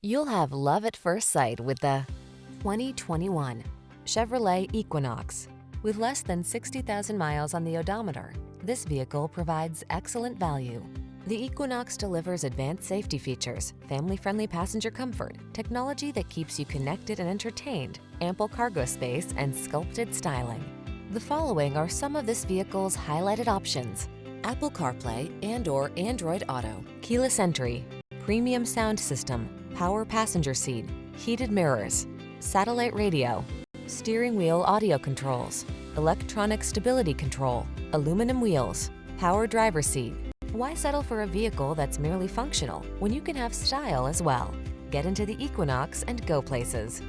You'll have love at first sight with the 2021 Chevrolet Equinox. With less than 60,000 miles on the odometer, this vehicle provides excellent value. The Equinox delivers advanced safety features, family-friendly passenger comfort, technology that keeps you connected and entertained, ample cargo space, and sculpted styling. The following are some of this vehicle's highlighted options: Apple CarPlay and/or Android Auto, keyless entry, premium sound system, power passenger seat, heated mirrors, satellite radio, steering wheel audio controls, electronic stability control, aluminum wheels, power driver seat. Why settle for a vehicle that's merely functional when you can have style as well? Get into the Equinox and go places.